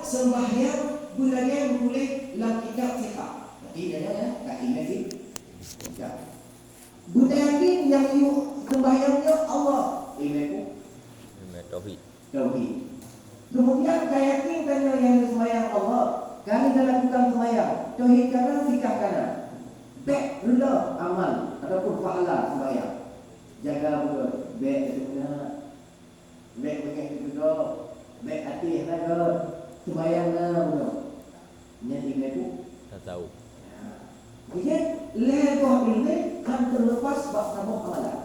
sembahyang bulan boleh dalam kitab fiqh. Berarti dia ya, kat imam ya. Budaya yang sembahyangnya Allah, imam tauhid. Kemudian keyakinan yang sembahyang Allah, kali dalam lakukan sembahyang, tauhid kanan, fikah kanan. Baik rela amal ataupun pahala sembahyang. Jaga betul, baik guna, baik pakai juga, baik hati jaga sembahyang betul. Jadi itu Tak tahu. Jadi lepas ini kan terlepas bab nama amalan.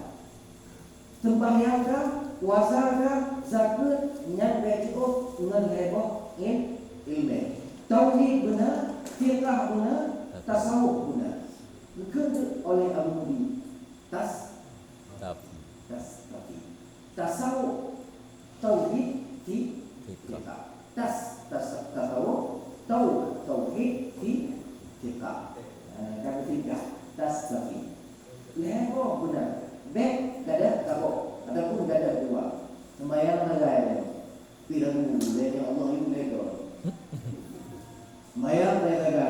Sembahyang kah, puasa kah, zakat, yang betul dengan lepas ilmu. Tauhid benar, fiqh benar, tasawuf benar. Bukan oleh Abu Nabi. Tasawuf, tauhid, fiqh. Tasawuf, tauhid, fiqh. Dan ketiga, tasawuf. Lepas benar. Baik, tak ada kabur ataupun tak ada dua. Sembahyang negara bila dulu dari Allah itu mereka. Sembahyang negara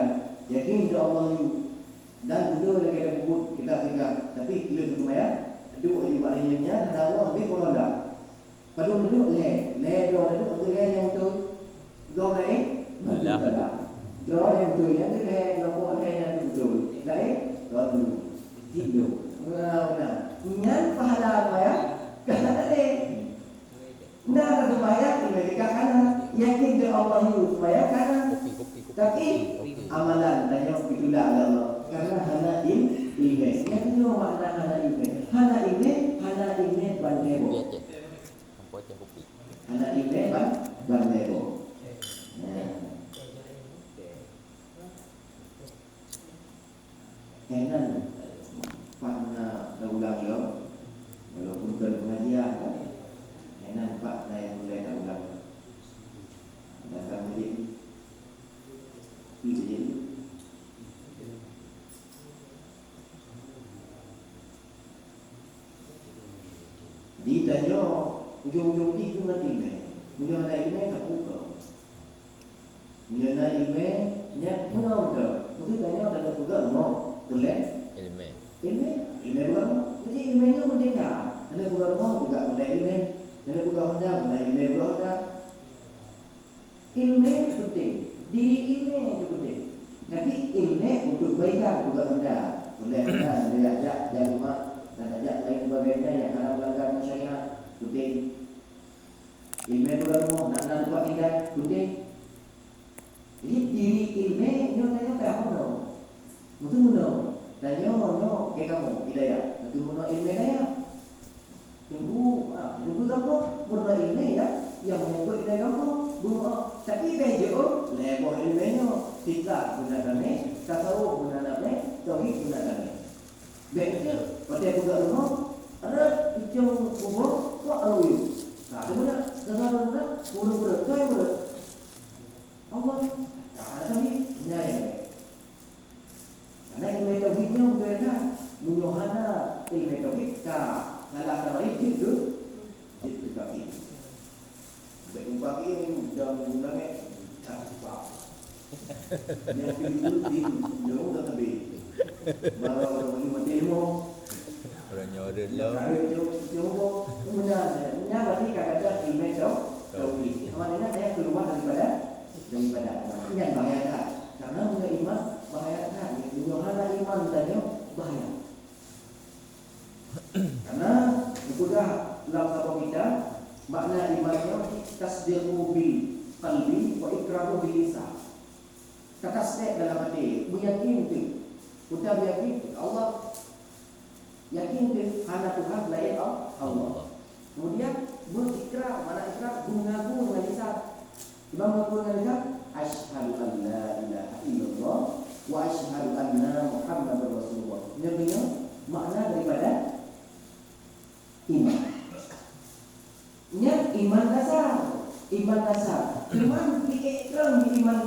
yakin kepada Allah itu dan dulu lagi ada buku kita pegang. Tapi bila sembahyang duduk di baliknya ada Allah lebih kurang dah. Pada duduk duduk betul yang betul. Doa lain betul. Doa yang betul yang doa yang betul. Lain doa dulu. Tidur. Benar. Ingat pahala apa ya? Kerana ada. Nah, supaya mereka kanan yakin ke Allah itu supaya kanan. Tapi amalan dan yang itulah Allah. Karena hana ilmu. Yang itu makna hana ilmu. Hana ilmu bandebo. Hana ilmu bandebo. Kenan pada ulang yo, walaupun bukan pengajian, kenan pada yang mulai ulang. Datang jadi, jadi. Ditanya ujung-ujung itu nanti punya anak ini tak buka. Punya anak ini nya mana ada? Mungkin tanya ada juga no, boleh? Ilmu bukan. Jadi ilmunya merdeka. Ada bukan mau juga boleh ilmu. Ada bukan hendak boleh ilmu juga. Ilmu penting. Diri ilmu itu penting. Tapi ilmu untuk kebaikan bukan hendak. Boleh hendak diajak jalan dan ajak lain sebagainya yang akan melanggar syariat penting. Ilmu bukan mau nak buat tidak penting. Jadi diri ilmu itu tanya apa mana? Betul mana? Tanya mana? Kamu hidayah. Betul mana ilmu hidayah? Tunggu apa? Mana ilmu ya? Yang mengikut hidayah kamu? Bukan. Tapi bejo lepas ilmunya tidak gunakan tasawuf gunakan tauhid gunakan. Betul. Pada bukan rumah ada ujung kubur kok alu. Nah, kemudian dengan pura-pura kaya pura. Allah ada ni nyai. Karena ilmu tauhidnya berbeza. Mulohana ilmu tauhid kalau terbaik itu tauhid. Berubah ini dalam guna tak sebab. Yang itu jauh dah lebih. Baru ini demo. Orang nyoren lah. Jauh kemudian berarti kata ilmu tauhid. Maknanya saya keluar daripada yang bahaya tak? Karena punya iman bahaya tak? Mulohana iman tadi bahaya. Karena sudah dalam sabab kita makna imannya tasdiqu bil qalbi wa iqraru bil lisan. Tasdiq dalam hati, meyakini itu. Kita meyakini Allah, yakin itu hanya Tuhan lain Allah. Kemudian berikrar, mana ikrar mengaku dengan lisan. Imam mengaku dengan lisan, asyhadu an la ilaha illallah wa asyhadu anna Muhammadar Rasulullah. Ini makna daripada iman. Ini iman dasar. Iman diikrar di iman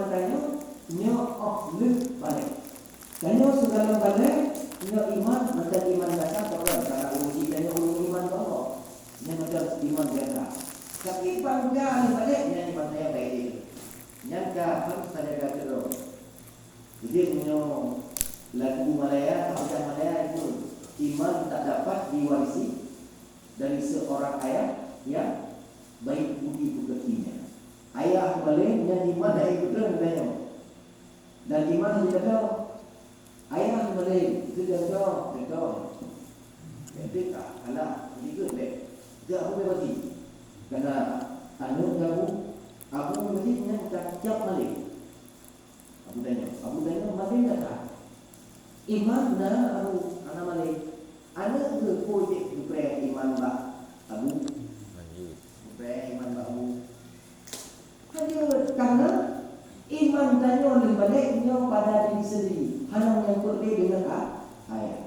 tanya, nyo okluk balik. Tanya segala balik, nyo iman macam iman dasar korang. Karena uji tanya iman Allah. Ini macam iman biasa. Tapi bangga ni balik yang mana yang baik dia. Yang harus saja terus. Jadi punya lagu Malaya, bahasa Malaya itu iman tak dapat diwarisi dari seorang ayah yang baik budi pekertinya. Ayah boleh yang iman dari betul banyak. Dan iman tidak tahu. Ayah boleh itu jauh betul. Jadi tak kalah juga deh. Dia aku berbagi. Karena anu aku berbagi punya tiap balik. Aku tanya masih tak? Iman dah aku anak balik. Anak ke projek supaya iman bak abu. Lanjut. Supaya iman bak abu. Hanya karena iman tanya oleh baliknya pada diri sendiri. Hanya yang berbeza dengan ayat.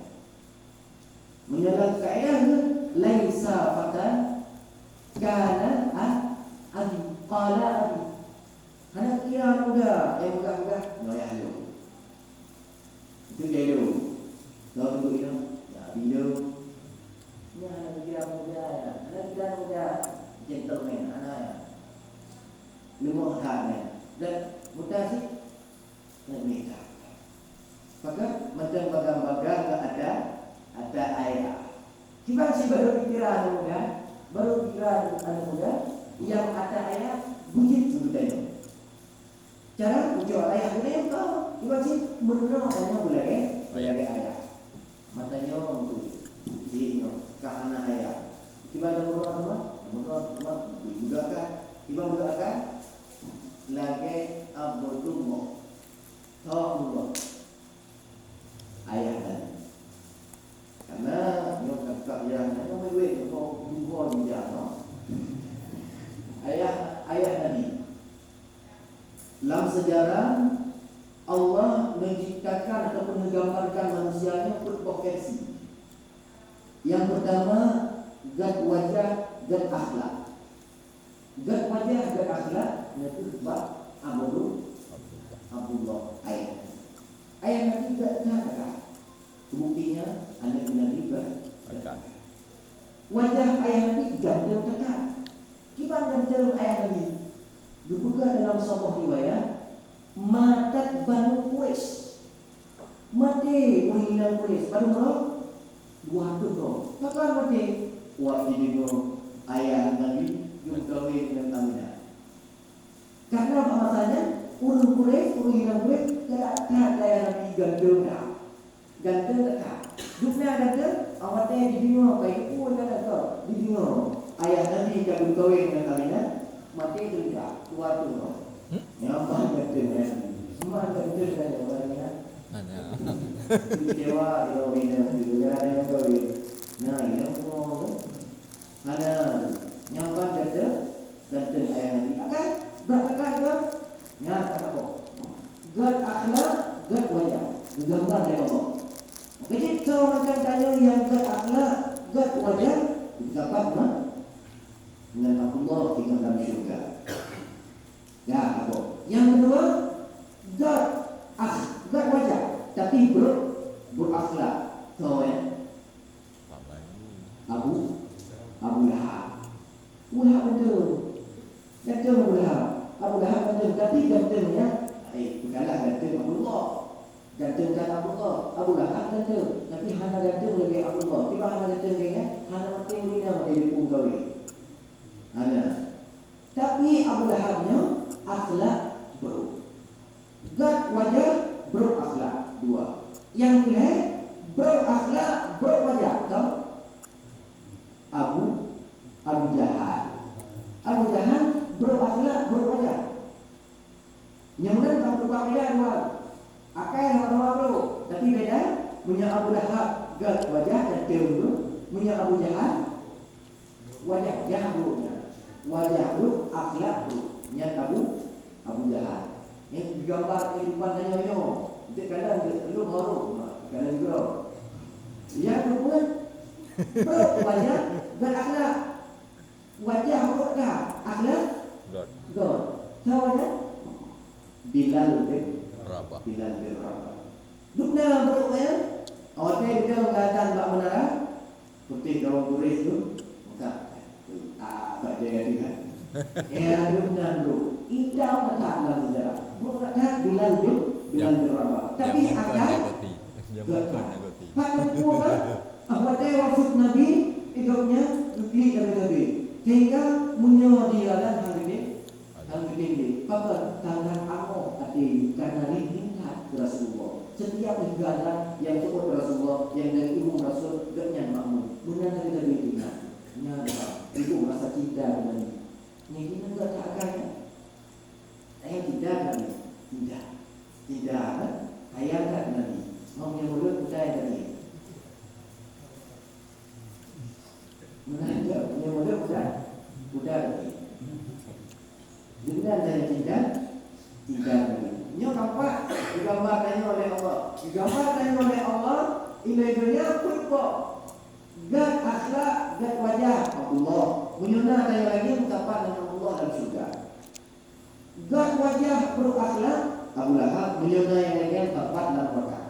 Menyalahkan ayat laisa fatan kana abi qala abi. Hanya kira muda, muda noya lu. Itu dia lu. Tahu tu itu? Ya bila. Ya kira muda ya. Hanya kira muda gentleman anak ya. Lemah hati dan muda sih mereka. Maka macam bagang-bagang ada ayat. Tiba si baru pikiran muda, baru pikiran anak muda yang ada ayat bujit sebetulnya. Cara ujian ayat muda yang kau, tiba si mengenal ayat boleh ayat. Matanya untuk dia kahana ayat. Tiba ada mengenal juga kan, tiba juga kan lagi abdullah, Allah ayat dan karena yang kakak yang nama duit kau dua dia no ayat Nabi dalam sejarah Allah menciptakan ataupun menggambarkan manusianya berprofesi. Yang pertama zat wajah zat akhlak. Zat wajah zat akhlak itu bab Abdullah ayat Nabi tak kata. Buktinya anak Nabi berkata. Wajah ayat Nabi ganteng kekal. Kiban ganteng ayat Nabi. Dibuka dalam sebuah riwayat, matat Banu Quraisy. Mati penginan Quraisy. Banu Quraisy buah tu bro. Kakak mati. Wah ini bro ayat Nabi yang kawin dengan Aminah. Karena apa masalahnya? Urus Quraisy, penginan Quraisy tak ayat Nabi ganteng dah. Ganteng tak? Duknya ganteng, awatnya dibingung. Kayak pun kata dibingung. Ayah Nabi kalau kawin dengan Aminah, mati itu tidak keluar tu. Nyaman ganteng ya. Semua ganteng saja orangnya. Mana? Kecewa dia kawin juga ada yang kawin. Nah ini semua. Ada nyaman ganteng ayah Nabi. Akan berkata ke? Nyata apa? Gad akhlak, gad wajah. Gambar dari Allah. Jadi kalau macam tanya yang gad akhlak, gad wajah, dapat dengan Allah tinggal dalam syurga. Ya, apa? Yang kedua, gad wajah, tapi berakhlak. Tahu ya? Abu Lahab. Betul. Betul Abu Lahab. Abu Lahab betul, tapi gantengnya bukanlah ganteng Abdullah. Gantengkan Abdullah. Abu Lahab ganteng, tapi hana ganteng lagi Abdullah. Tiba hana ganteng dia, hana mati ulina menjadi punggawi. Hana. Tapi Abu Lahabnya akhlak buruk. Zat wajah buruk akhlak dua. Yang kedua buruk akhlak buruk wajah. Tahu? Abu Jahal. Abu Jahal buruk akhlak buruk wajah. Yang mana tak berubah beda dua. Akai sama bro. Tapi beda. Punya Abu Lahab zat wajah dan buruk. Punya Abu Jahal wajah buruknya. Wajah buruk, akhlak buruk. Yang Abu Jahal. Yang digambar kehidupan tanya-tanya. Itu kadang lu baru. Kadang juga. Yang kedua buruk wajah dan akhlak. Wajah buruk dah. Akhlak God. Tahu kan? Bilal bin Rabah. Dukna buruk ya. Awalnya kita mengatakan bak menara. Putih kawan Quraisy tu. Maka tak jadi kan. Ya, benar bro. Indah tak dalam sejarah. Bukan tak bilang berapa. Tapi akan Pakai kuat. Apa dia wafat Nabi hidupnya lebih dari Nabi. Sehingga menyediakan hal ini. Pakai tangan aku tadi karena ringkat Rasulullah. Setiap negara yang sebut Rasulullah yang dari ibu Rasul gaknya makmum. Benar dari Nabi itu. Ibu merasa cinta dengan ini enggak tak akan. Saya tidak kan? Tidak kan? Ayah kan Nabi. Mau yang mulut percaya tadi. Menanjak punya mulut udah tadi. Dengan saya tidak lagi. Nyo nampak digambarkan oleh Allah. Digambarkan oleh Allah imejanya kok gak akhlak, gak wajah Allah. Menyuna saya lagi mendapat dengan Allah dan surga. Gak wajah pro akhlak Abu Lahab menyuna yang lainnya tempat dan neraka.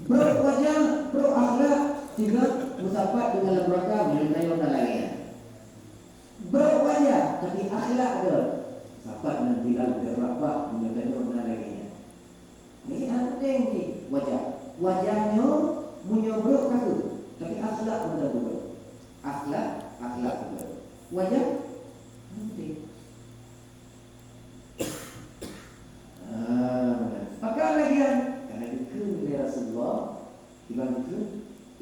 Berwajah pro akhlak juga mendapat dengan neraka menyuna yang lainnya. Berwajah tapi akhlak ada dapat dengan bilal berapa menyuna yang lainnya. Ini penting ni wajah. Wajahnya menyobrok kaku. Tapi akhlak benda juga. Akhlak juga. Wajah penting. Maka lagi karena itu ya Rasulullah bilang itu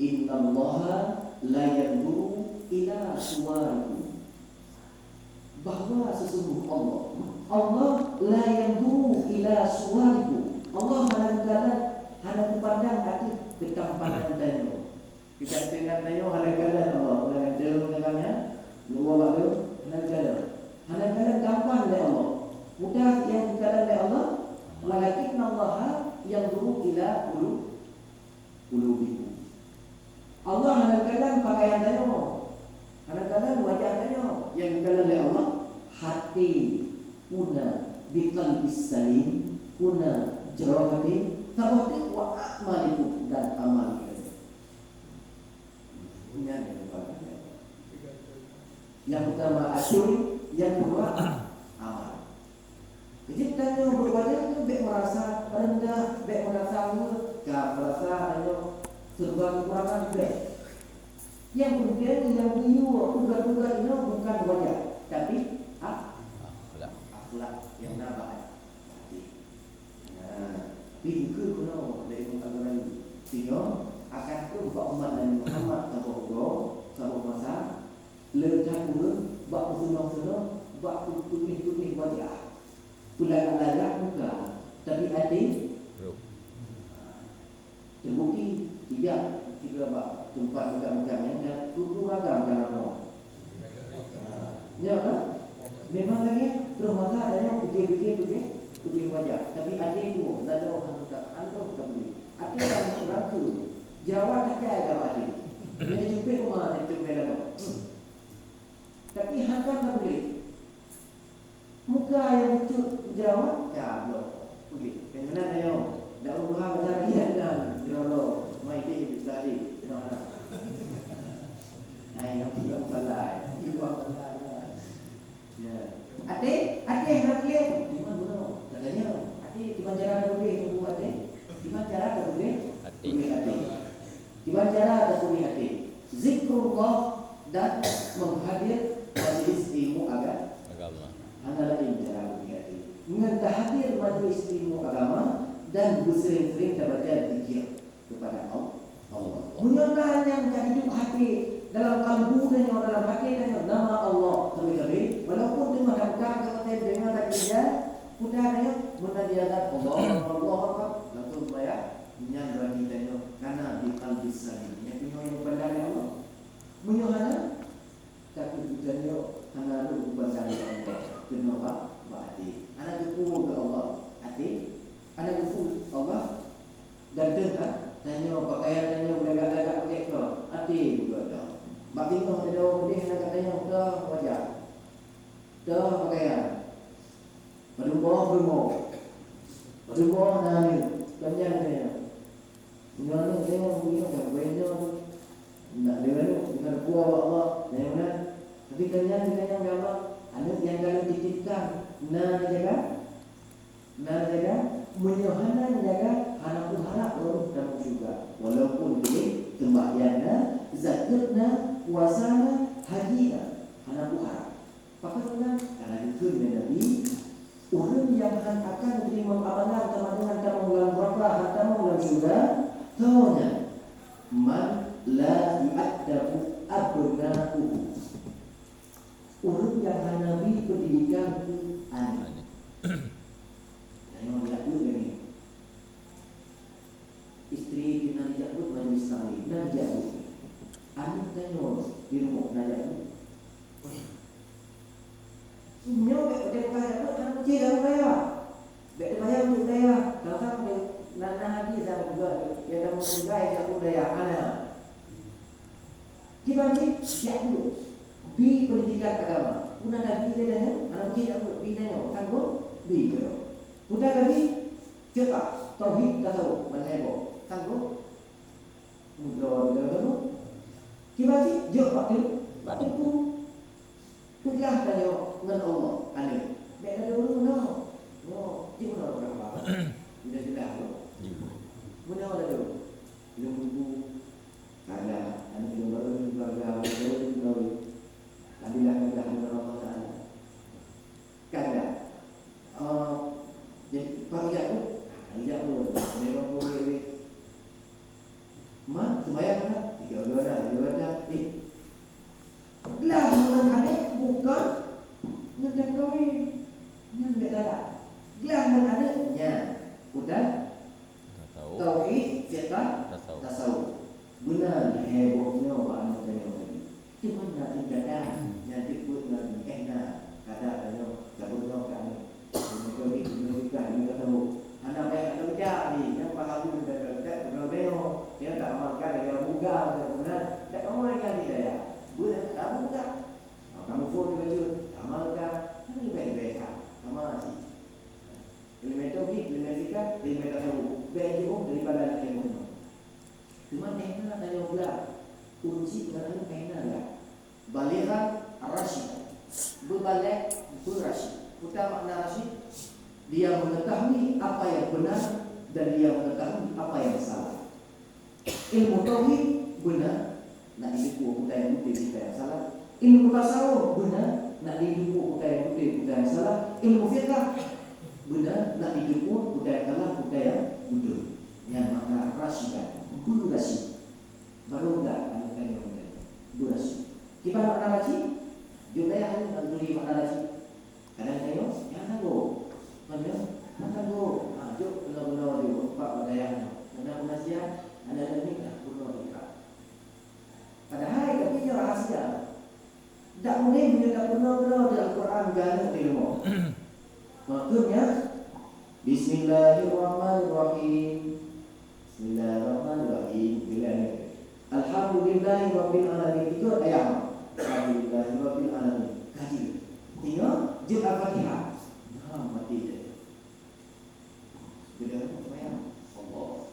innallaha la yanzuru ila suwarikum. Bahwa sesungguhnya Allah la yanzuru ila suwarikum. Allah hanya pandang hati ketampanan tanya. Kita tengok tanya halakan Allah, halakan jalan dengannya, luar waktu halakan gampang oleh Allah. Mudah yang dikatakan oleh Allah, walakin Allah yang dulu ila ulubikum. Allah halakan pakaian tanya, halakan wajah tanya, yang dikatakan oleh Allah hati una biqalbis salim una jerahati tawatik wa a'malikum dan amal kita. Yang pertama asyuri, yang kedua amal. Jadi tanya berwajah itu baik merasa rendah, baik merasa gak merasa serba kekurangan baik. Yang kemudian yang tugas-tugas ini bukan wajah, tapi akhlak yang nampak. Pintu kuno dari mengatakan sehingga akan tu umat Nabi Muhammad sallallahu masa letak pun bak sunong bak tulis wajah pulang muka tapi hati terbukti tiga bak tempat muka-mukanya dan tutur agam dalam ya kan memang lagi terus masa adanya putih wajah, tapi ada itu, ada orang tak boleh. Ada yang ragu, Jawa tak ada ada. Dia jumpa rumah itu bela. Tapi hantar tak boleh. Muka yang lucu Jawa, tak boleh. Kenapa dia? Dah ubah bahasa dia dan jolo, mai dia tadi. Ayah tidak salah, ibu salah. Ya, ada yang ragu. Katanya, hati gimana cara boleh tunggu hati? Gimana cara boleh? Hati. Gimana cara boleh hati? Zikrullah dan menghadir majlis ilmu agama. Adalah ini cara boleh hati. Menghadir majlis ilmu agama dan bersering-sering terbaca zikir kepada Allah. Menyatakan yang menjadi hidup hati dalam kalbu dan yang dalam hati dan nama Allah terlebih. Walaupun dengan hamkar kemudian dengan takdirnya Udahnya menadiakan Allah langsung supaya menyandang kita karena di kalbis yang punya yang pandang Allah menyuhana tapi tujuannya hanya lu pandang Allah kenapa hati anak itu ke Allah hati anak itu Allah dan dengar tanya pakaian tanya beragak-agak pakai ke hati juga ada makin tu ada orang dia nak katanya dah wajah dah pakaian Berumur nani, panjang dia. Mana dia punya nak benda nak dengan buah Allah, dengan Bidanya gambar ada yang kalau titipkan jaga menyohana jaga anak harap orang dan juga walaupun ini sembahyangnya zakatnya puasanya hajinya anak harap pakainya karena itu Nabi orang yang akan menerima amalan teman-teman dalam bulan berapa atau bulan sudah tahunya man la yu'addabu abna'uhu orang yang Nabi pendidikan anak. Yang jatuh ini istri kita jatuh majlis sekali, nak jatuh. Anak tanya di rumah nak jatuh. Semua betul kaya tu kan kecil dah kaya. Betul kaya tu kaya. Kalau tak nana hati saya juga. Yang dah mungkin kaya aku daya anak. Kita ni jatuh. Bi pendidikan agama. Una lagi dia dah anak kecil aku bi tanya. Tangguh bi kero. Udah lagi cepat tauhid tasawuf menhebo tangguh mudor dulu kita sih jauh waktu itu sudah tanya dengan Allah aneh beda dulu no gimana berapa sudah mana ada dulu belum buku ada anak yang baru keluarga baru alhamdulillah Allah Taala kada jadi pagi aku, memang boleh. Mak, sembahyang mana? Tiga ada. Lah, orang ada bukan ngedak kawin, nggak ada. Lah, orang ada nya, udah. Tauhid, fiqh, tasawuf. Benar hebohnya orang tanya. Cuma nanti ada, nanti pun nanti kada cabutnya kami. Mereka tahu anak baik atau tidak ni yang paham tidak berbeza dia tak amalkan dia buka kemudian tak amalkan dia ya boleh kamu tak kamu pun baju amalkan ini baik-baik sama sih elemen tauhid elemen fikih elemen tasawuf baik jauh daripada ilmu cuma tekna tanya pula kunci dalam tekna ya balighan ar-rasyid berbalik berasyid utama makna rasyid dia mengetahui apa yang benar dan dia mengetahui apa yang salah. Ilmu tauhid benar, nak didukung kita yang betul kita yang salah. Ilmu tasawuf benar, nak didukung kita yang betul kita yang salah. Ilmu fiqh benar, nak didukung kita yang salah kita yang betul. Yang makna rasyidah, guru rasyid. Baru enggak anak yang benar, guru rasyid. Kita makna rasyid, jumlah yang beri makna rasyid. Kadang-kadang yang tahu. Mana tu? Jom benar-benar dia pak badayang. Mana penasihat? Ada ni tak benar dia. Padahal tapi dia rahasia. Tak boleh dia tak benar-benar dalam Quran gana ilmu. Maksudnya Bismillahirrahmanirrahim. Bismillahirrahmanirrahim. Bila ni? Alhamdulillahirabbil alamin. Itu ayat. Alhamdulillahirabbil alamin. Kaji. Tengok juz Al-Fatihah. Mati dia. Bila semayang Allah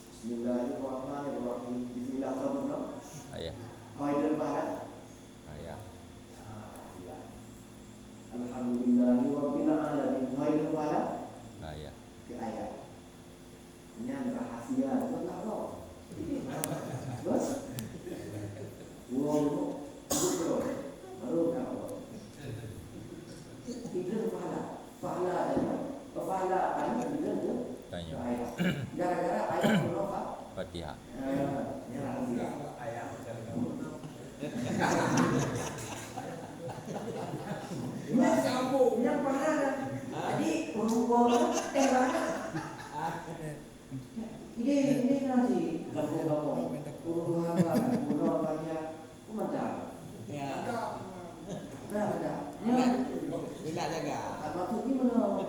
Bismillahirrahmanirrahim. Bismillahirrahmanirrahim. Ayah. Ayat barat. Ayah. Alhamdulillahirabbil alamin. Ayat barat. Ayah. Ke ayat. Ini rahasia. Betul tak? Bos. Wow. Betul. Baru tahu. Itu pahala anak bila tu Tanya. ayat. Gara-gara ayat berapa? Fatihah. Ayat. Yang pahala. Jadi urut ini nasi kampung-kampung. Urut banyak. Kumada. Ya. Ada. Tidak jaga. Maksudnya mana?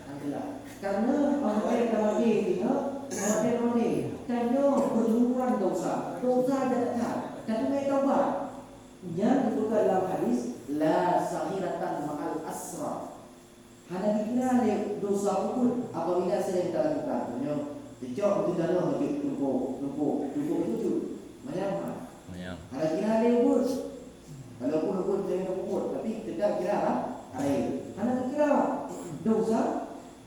Alhamdulillah. Karena orang yang terwakil itu, orang yang terwakil, tanya berlumuran dosa datang, tapi mereka taubat. Yang disebutkan dalam hadis, la sahiratan ma'al asra. Hanya dikira dosa pun apabila sedang kita lakukan. Tanya, sejak itu dalam tumpuk itu. Macam Mayang. kalau kira ada ubur, kalau ubur jangan ubur, tapi tetap kira apa? Air. Karena kira apa? Dosa.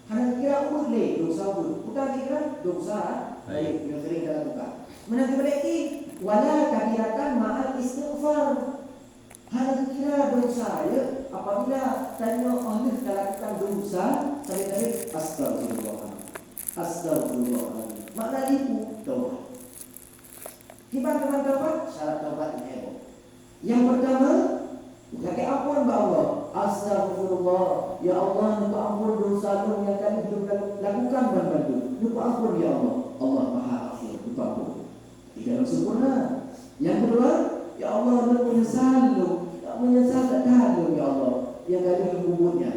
Karena kira ubur le, dosa ubur. Kita kira dosa air yang sering kita lakukan. Menanti berarti wala kabiratan ma'al istighfar. Hanya kira dosa ya apabila tanya Allah lakukan dosa tadi astagfirullah. Astagfirullah. Makna itu taubat. Gimana taubat? Syarat taubat ini. Yang pertama, minta ampun kepada Allah. Astagfirullah. Ya Allah, minta ampun dosa yang kami belum lakukan bantu. Minta ampun ya Allah. Allah Maha Akhir, minta ampun. Tidak sempurna. Yang kedua, ya Allah, nak menyesal tak tahu ya Allah. Yang ada hubungannya,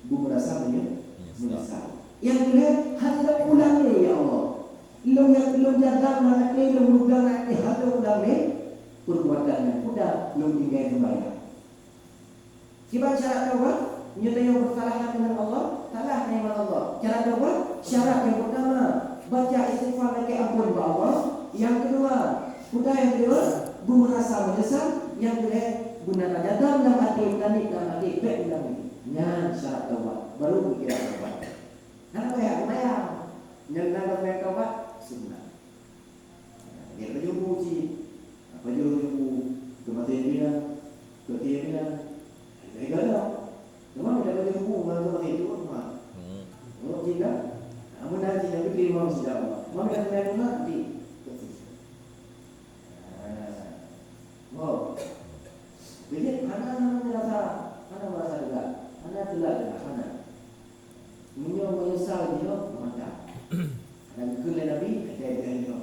bumbu rasa menyesal. Yang kedua, hendak ulang ya Allah. Belum jadam anak ni, belum ulang anak ni, hendak ulang ni. Perbuatan yang sudah belum tinggal membayar. Gimana cara taubat? Menyatakan kesalahan dengan Allah, salah dengan Allah. Cara taubat, syarat yang pertama, baca istighfar lagi ampun kepada Allah. Yang kedua, yang kedua, merasa menyesal. Yang kedua, gunakan jadam dalam hati, tanik dalam hati, baik dalam hati. Yang syarat taubat, baru kira taubat. Kenapa ya? Lumayan. Yang nak taubat, sunnah. Biar berjumpa uji. Apa juru kematian dia, ketiadaan, gagal. Memang ada juru malam itu rumah. Oh tidak, namun nanti yang bikin mau sedap. Mau yang lain nanti. Wow. Jadi anak merasa juga, anak telah anak. Menyesal dia mata. Dan kena Nabi kata dia.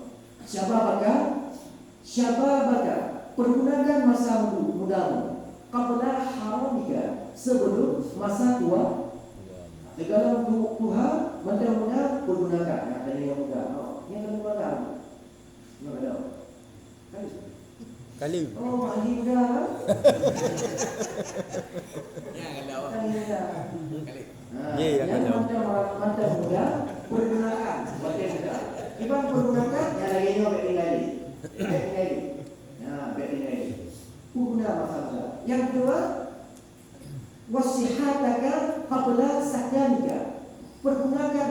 Siapa baca pergunakan masa mudamu kapala haramika sebelum masa tua. Segala Tuhan mudah pergunakan. Ada yang muda, yang kedua yang ada. Kali. Oh, ahli muda. Ya kalau Kali muda. Ya, ya, Yang kalau. mantan muda pergunakan. Mantan muda. Iban pergunakan yang lagi tinggal. Guna masalah. Yang kedua, wasihataka qabla saqamika. Pergunakan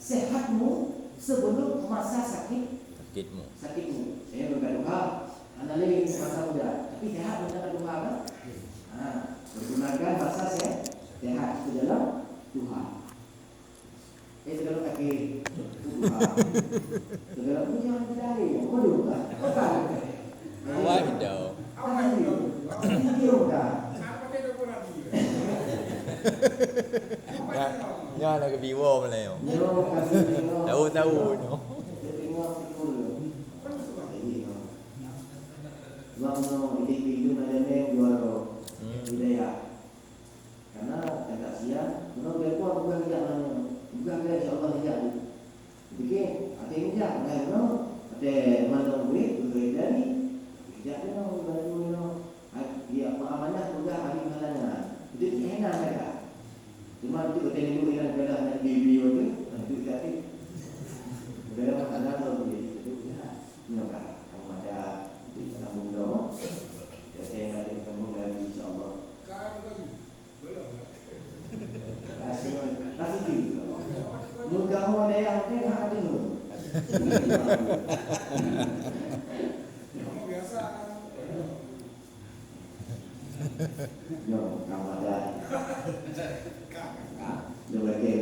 sehatmu sebelum masa sakitmu. Saya berdoa, anda lagi masa muda, tapi sehat mendapat doa kan? Pergunakan masa sehat itu dalam Tuhan. Segala kaki Tuhan. Segala punya dari waduh kan? Waduh. Nya nak ke Vivo boleh. Tahu no. Karena tak sia, kalau dia pun bukan insya-Allah tidak. Jadi, ada yang tidak, ada mana duit, dari tidak dia amanah juga hari malamnya. Itu enak mereka. Cuma itu kita dulu yang ada di video itu, itu jadi. Sudah ada tahu begitu. Itu ya, enggak. Kamu ada di kampung dong. Saya ada di kampung dari insya-Allah. Kasih. Mudah ada yang ada dulu. Yo, Ramadan. Sebagai